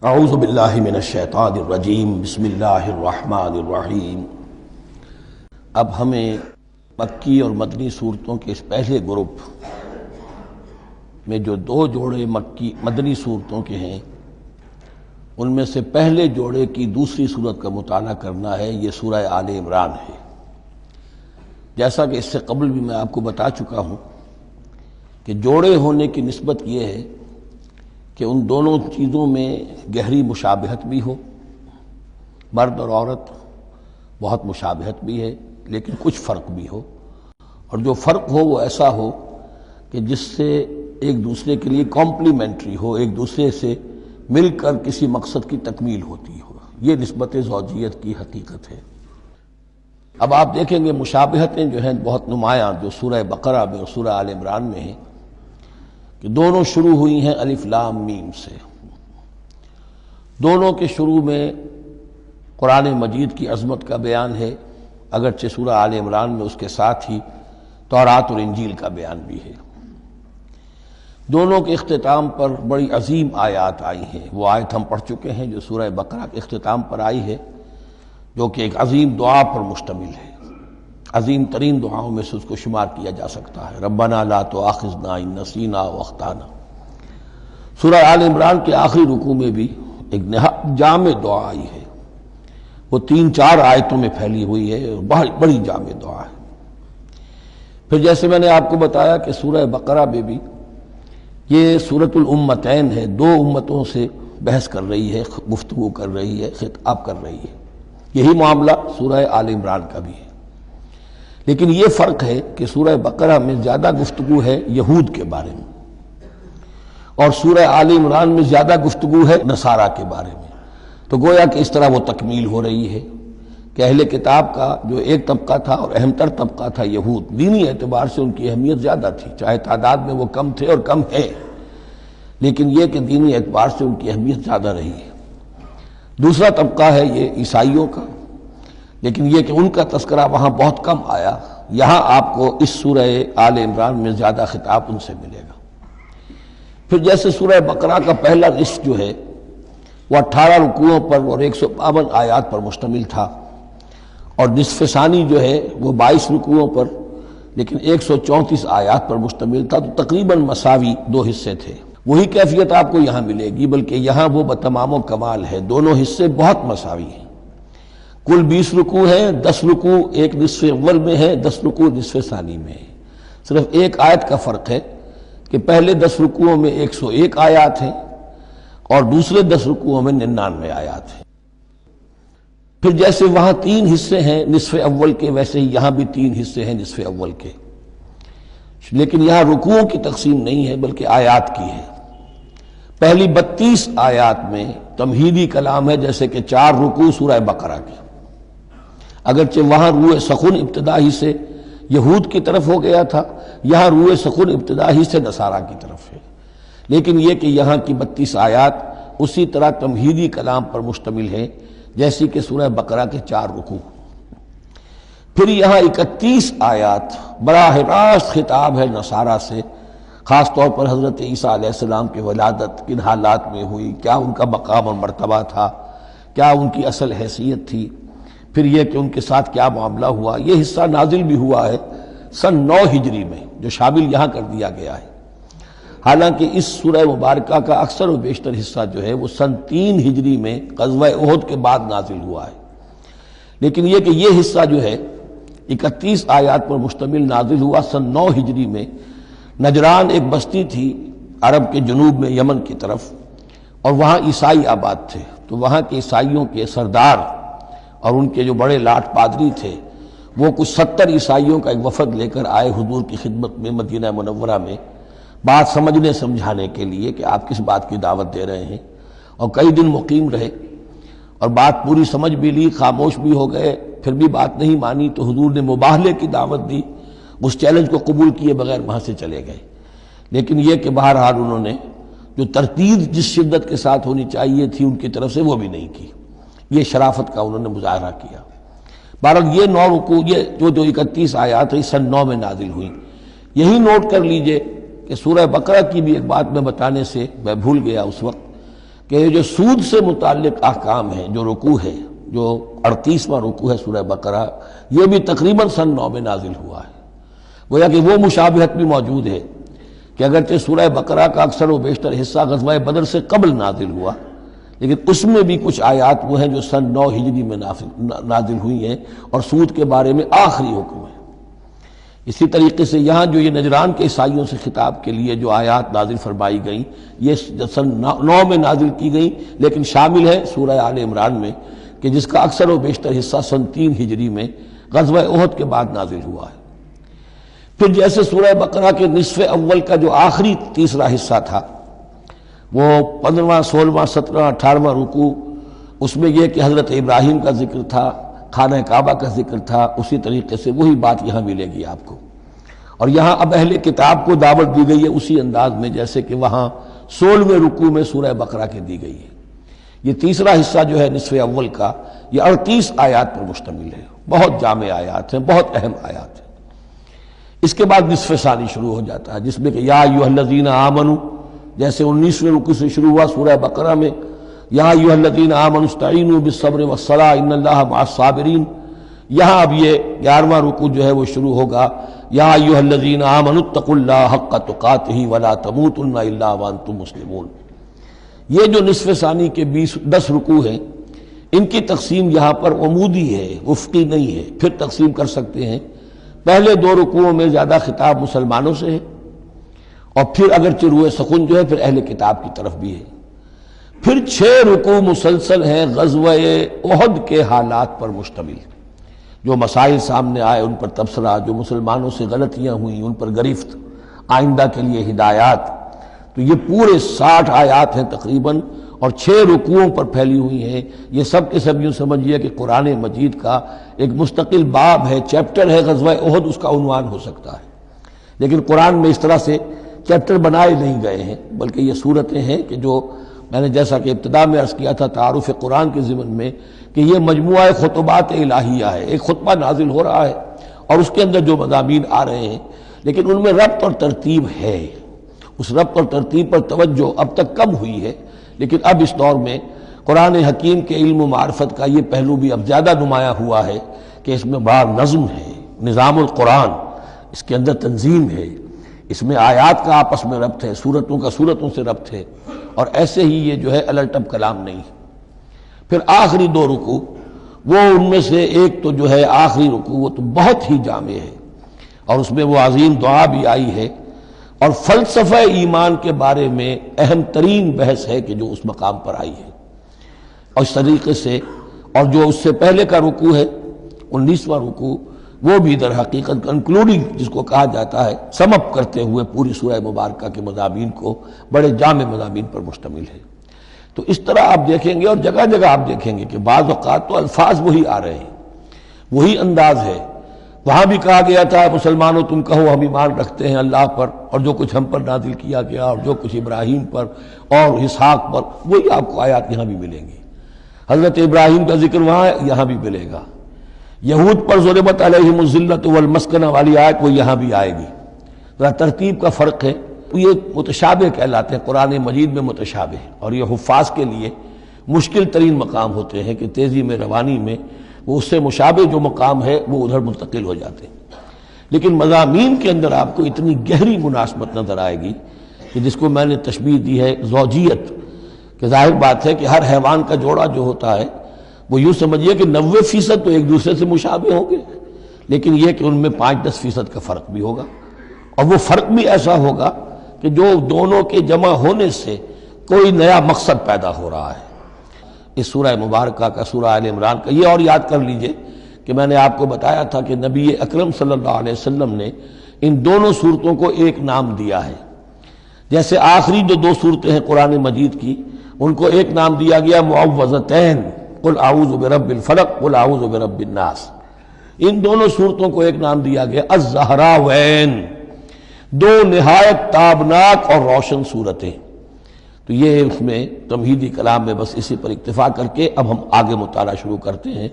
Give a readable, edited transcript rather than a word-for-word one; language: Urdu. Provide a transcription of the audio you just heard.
اعوذ باللہ من الشیطان الرجیم بسم اللہ الرحمن الرحیم۔ اب ہمیں مکی اور مدنی صورتوں کے اس پہلے گروپ میں جو دو جوڑے مدنی صورتوں کے ہیں ان میں سے پہلے جوڑے کی دوسری صورت کا مطالعہ کرنا ہے۔ یہ سورہ آل عمران ہے۔ جیسا کہ اس سے قبل بھی میں آپ کو بتا چکا ہوں کہ جوڑے ہونے کی نسبت یہ ہے کہ ان دونوں چیزوں میں گہری مشابہت بھی ہو، مرد اور عورت بہت مشابہت بھی ہے لیکن کچھ فرق بھی ہو، اور جو فرق ہو وہ ایسا ہو کہ جس سے ایک دوسرے کے لیے کمپلیمنٹری ہو، ایک دوسرے سے مل کر کسی مقصد کی تکمیل ہوتی ہو۔ یہ نسبت زوجیت کی حقیقت ہے۔ اب آپ دیکھیں گے مشابہتیں جو ہیں بہت نمایاں جو سورہ بقرہ میں اور سورہ آل عمران میں ہیں کہ دونوں شروع ہوئی ہیں الف لام میم سے۔ دونوں کے شروع میں قرآن مجید کی عظمت کا بیان ہے، اگرچہ سورہ آل عمران میں اس کے ساتھ ہی تورات اور انجیل کا بیان بھی ہے۔ دونوں کے اختتام پر بڑی عظیم آیات آئی ہیں۔ وہ آیت ہم پڑھ چکے ہیں جو سورہ بقرہ کے اختتام پر آئی ہے، جو کہ ایک عظیم دعا پر مشتمل ہے۔ عظیم ترین دعاؤں میں سے اس کو شمار کیا جا سکتا ہے، ربنا لا تؤاخذنا ان نسینا او اخطانا۔ سورہ آل عمران کے آخری رکوع میں بھی ایک نہایت جامع دعا آئی ہے، وہ 3-4 آیتوں میں پھیلی ہوئی ہے، بڑی جامع دعا ہے۔ پھر جیسے میں نے آپ کو بتایا کہ سورہ بقرہ میں بھی یہ سورۃ الامتین ہے، دو امتوں سے بحث کر رہی ہے، گفتگو کر رہی ہے، خطاب کر رہی ہے۔ یہی معاملہ سورہ آل عمران کا بھی ہے، لیکن یہ فرق ہے کہ سورہ بقرہ میں زیادہ گفتگو ہے یہود کے بارے میں، اور سورہ آل عمران میں زیادہ گفتگو ہے نصارہ کے بارے میں۔ تو گویا کہ اس طرح وہ تکمیل ہو رہی ہے کہ اہل کتاب کا جو ایک طبقہ تھا اور اہم تر طبقہ تھا یہود، دینی اعتبار سے ان کی اہمیت زیادہ تھی، چاہے تعداد میں وہ کم تھے اور کم ہے، لیکن یہ کہ دینی اعتبار سے ان کی اہمیت زیادہ رہی ہے۔ دوسرا طبقہ ہے یہ عیسائیوں کا، لیکن یہ کہ ان کا تذکرہ وہاں بہت کم آیا، یہاں آپ کو اس سورہ آل عمران میں زیادہ خطاب ان سے ملے گا۔ پھر جیسے سورہ بقرہ کا پہلا نصف جو ہے وہ 18 رکوعوں پر اور 152 آیات پر مشتمل تھا، اور نصف ثانی جو ہے وہ 22 رکوعوں پر لیکن 134 آیات پر مشتمل تھا، تو تقریباً مساوی دو حصے تھے۔ وہی کیفیت آپ کو یہاں ملے گی، بلکہ یہاں وہ بتمام و کمال ہے، دونوں حصے بہت مساوی ہیں۔ کل 20 رکوع ہیں، 10 رکوع ایک نصف اول میں ہے، 10 رکوع نصف ثانی میں ہے۔ صرف ایک آیت کا فرق ہے کہ پہلے 10 رکوعوں میں 101 آیات ہیں اور دوسرے 10 رکوعوں میں 99 آیات ہیں۔ پھر جیسے وہاں 3 حصے ہیں نصف اول کے، ویسے ہی یہاں بھی 3 حصے ہیں نصف اول کے، لیکن یہاں رکوعوں کی تقسیم نہیں ہے بلکہ آیات کی ہے۔ پہلی 32 آیات میں تمہیدی کلام ہے، جیسے کہ 4 رکوع سورہ بقرہ کے، اگرچہ وہاں روح سخن ابتدا ہی سے یہود کی طرف ہو گیا تھا، یہاں روح سخن ابتدا ہی سے نصارہ کی طرف ہے، لیکن یہ کہ یہاں کی 32 آیات اسی طرح تمہیدی کلام پر مشتمل ہے جیسی کہ سورہ بقرہ کے 4 رکوع۔ پھر یہاں 31 آیات براہ راست خطاب ہے نصارہ سے، خاص طور پر حضرت عیسیٰ علیہ السلام کی ولادت کن حالات میں ہوئی، کیا ان کا مقام اور مرتبہ تھا، کیا ان کی اصل حیثیت تھی، پھر یہ کہ ان کے ساتھ کیا معاملہ ہوا۔ یہ حصہ نازل بھی ہوا ہے سن 9 ہجری میں، جو شامل یہاں کر دیا گیا ہے، حالانکہ اس سورہ مبارکہ کا اکثر و بیشتر حصہ جو ہے وہ سن 3 ہجری میں غزوہ احد کے بعد نازل ہوا ہے، لیکن یہ کہ یہ حصہ جو ہے 31 آیات پر مشتمل نازل ہوا سن 9 ہجری میں۔ نجران ایک بستی تھی عرب کے جنوب میں یمن کی طرف، اور وہاں عیسائی آباد تھے، تو وہاں کے عیسائیوں کے سردار اور ان کے جو بڑے لاٹ پادری تھے وہ کچھ 70 عیسائیوں کا ایک وفد لے کر آئے حضور کی خدمت میں مدینہ منورہ میں، بات سمجھنے سمجھانے کے لیے کہ آپ کس بات کی دعوت دے رہے ہیں، اور کئی دن مقیم رہے اور بات پوری سمجھ بھی لی، خاموش بھی ہو گئے، پھر بھی بات نہیں مانی تو حضور نے مباہلے کی دعوت دی، اس چیلنج کو قبول کیے بغیر وہاں سے چلے گئے۔ لیکن یہ کہ بہرحال انہوں نے جو ترتیب جس شدت کے ساتھ ہونی چاہیے تھی ان کی طرف سے وہ بھی نہیں کی، یہ شرافت کا انہوں نے مظاہرہ کیا۔ بہرحال یہ 9 رکوع، یہ جو 31 آیات ہیں سن 9 میں نازل ہوئی۔ یہی نوٹ کر لیجئے کہ سورہ بقرہ کی بھی ایک بات میں بتانے سے میں بھول گیا اس وقت کہ جو سود سے متعلق احکام ہیں، جو رکوع ہے، جو 38واں رکوع ہے سورہ بقرہ، یہ بھی تقریباً سن 9 میں نازل ہوا ہے۔ گویا کہ وہ مشابہت بھی موجود ہے کہ اگرچہ سورہ بقرہ کا اکثر و بیشتر حصہ غزوہ بدر سے قبل نازل ہوا، لیکن اس میں بھی کچھ آیات وہ ہیں جو سن 9 ہجری میں نازل ہوئی ہیں اور سود کے بارے میں آخری حکم ہے۔ اسی طریقے سے یہاں جو یہ نجران کے عیسائیوں سے خطاب کے لیے جو آیات نازل فرمائی گئیں، یہ سن 9 میں نازل کی گئیں، لیکن شامل ہے سورہ آل عمران میں کہ جس کا اکثر و بیشتر حصہ سن 3 ہجری میں غزوہ احد کے بعد نازل ہوا ہے۔ پھر جیسے سورہ بقرہ کے نصف اول کا جو آخری تیسرا حصہ تھا، وہ 15واں، 16واں، 17واں، 18واں رکوع، اس میں یہ کہ حضرت ابراہیم کا ذکر تھا، خانہ کعبہ کا ذکر تھا، اسی طریقے سے وہی بات یہاں ملے گی آپ کو۔ اور یہاں اب اہل کتاب کو دعوت دی گئی ہے اسی انداز میں جیسے کہ وہاں 16ویں رکوع میں سورہ بقرہ کے دی گئی ہے۔ یہ تیسرا حصہ جو ہے نصف اول کا، یہ 38 آیات پر مشتمل ہے، بہت جامع آیات ہیں، بہت اہم آیات ہیں۔ اس کے بعد نصف ثانی شروع ہو جاتا ہے جس میں کہ یا ایھا الذین آمنوا، جیسے 19ویں رکوع سے شروع ہوا سورہ بقرہ میں، یا ایھا الذین آمنوا استعینوا بالصبر والصلاۃ ان اللہ مع الصابرین، یہاں اب یہ 11واں رکوع جو ہے وہ شروع ہوگا، یا ایھا الذین آمنوا اتقوا اللہ حق تقاتہ ولا تموتن الا وانتم مسلمون۔ یہ جو نصف ثانی کے 10 رکوع ہیں، ان کی تقسیم یہاں پر عمودی ہے، افقی نہیں ہے۔ پھر تقسیم کر سکتے ہیں، پہلے 2 رکوعوں میں زیادہ خطاب مسلمانوں سے ہے، اور پھر اگرچہ روئے سخن جو ہے پھر اہل کتاب کی طرف بھی ہے۔ پھر 6 رکوع مسلسل ہیں غزوہ احد کے حالات پر مشتمل، جو مسائل سامنے آئے ان پر تبصرہ، جو مسلمانوں سے غلطیاں ہوئیں ان پر گرفت، آئندہ کے لیے ہدایات۔ تو یہ پورے 60 آیات ہیں تقریباً، اور 6 رکوعوں پر پھیلی ہوئی ہیں۔ یہ سب کے سب یوں سمجھیے کہ قرآن مجید کا ایک مستقل باب ہے، چیپٹر ہے غزوہ احد، اس کا عنوان ہو سکتا ہے۔ لیکن قرآن میں اس طرح سے چیپٹر بنائے نہیں گئے ہیں، بلکہ یہ صورتیں ہیں کہ جو میں نے جیسا کہ ابتدا میں عرض کیا تھا تعارف قرآن کے ضمن میں، کہ یہ مجموعہ خطبات الہیہ ہے، ایک خطبہ نازل ہو رہا ہے اور اس کے اندر جو مضامین آ رہے ہیں، لیکن ان میں ربط اور ترتیب ہے۔ اس ربط اور ترتیب پر توجہ اب تک کم ہوئی ہے، لیکن اب اس دور میں قرآن حکیم کے علم و معرفت کا یہ پہلو بھی اب زیادہ نمایاں ہوا ہے کہ اس میں بڑا نظم ہے، نظام القرآن، اس کے اندر تنظیم ہے، اس میں آیات کا آپس میں ربط ہے، سورتوں کا سورتوں سے ربط ہے، اور ایسے ہی یہ جو ہے الٹب کلام نہیں۔ پھر آخری 2 رکوع، وہ ان میں سے ایک تو جو ہے آخری رکوع وہ تو بہت ہی جامع ہے، اور اس میں وہ عظیم دعا بھی آئی ہے، اور فلسفہ ایمان کے بارے میں اہم ترین بحث ہے کہ جو اس مقام پر آئی ہے۔ اور اس طریقے سے، اور جو اس سے پہلے کا رکوع ہے 19واں رکوع، وہ بھی در حقیقت کنکلوڈنگ جس کو کہا جاتا ہے، سم اپ کرتے ہوئے پوری سورہ مبارکہ کے مضامین کو، بڑے جامع مضامین پر مشتمل ہے۔ تو اس طرح آپ دیکھیں گے، اور جگہ جگہ آپ دیکھیں گے کہ بعض اوقات تو الفاظ وہی آ رہے ہیں، وہی انداز ہے۔ وہاں بھی کہا گیا تھا مسلمانوں تم کہو ہم ایمان رکھتے ہیں اللہ پر اور جو کچھ ہم پر نازل کیا گیا اور جو کچھ ابراہیم پر اور اسحاق پر، وہی آپ کو آیات یہاں بھی ملیں گی۔ حضرت ابراہیم کا ذکر وہاں ہے، یہاں بھی ملے گا۔ یہود پر ضربت علیہم الذلۃ والمسکنہ والی آیت وہ یہاں بھی آئے گی۔ ذرا ترتیب کا فرق ہے، یہ متشابہ کہلاتے ہیں، قرآن مجید میں متشابہ، اور یہ حفاظ کے لیے مشکل ترین مقام ہوتے ہیں کہ تیزی میں روانی میں وہ اس سے مشابہ جو مقام ہے وہ ادھر منتقل ہو جاتے ہیں۔ لیکن مضامین کے اندر آپ کو اتنی گہری مناسبت نظر آئے گی کہ جس کو میں نے تشبیہ دی ہے زوجیت، کہ ظاہر بات ہے کہ ہر حیوان کا جوڑا جو ہوتا ہے وہ یوں سمجھیے کہ 90% تو ایک دوسرے سے مشابہ ہوں گے، لیکن یہ کہ ان میں 5-10% کا فرق بھی ہوگا، اور وہ فرق بھی ایسا ہوگا کہ جو دونوں کے جمع ہونے سے کوئی نیا مقصد پیدا ہو رہا ہے۔ اس سورہ مبارکہ کا، سورہ آل عمران کا، یہ اور یاد کر لیجئے کہ میں نے آپ کو بتایا تھا کہ نبی اکرم صلی اللہ علیہ وسلم نے ان دونوں صورتوں کو ایک نام دیا ہے۔ جیسے آخری جو 2 صورتیں ہیں قرآن مجید کی، ان کو ایک نام دیا گیا معوذتین، قل اعوذ برب الفلق قل اعوذ برب الناس۔ ان دونوں صورتوں کو ایک نام دیا گیا الزہراوین، 2 نہایت تابناک اور روشن صورتیں۔ تو یہ اس میں تمہیدی کلام میں بس اسی پر اکتفا کر کے اب ہم آگے مطالعہ شروع کرتے ہیں۔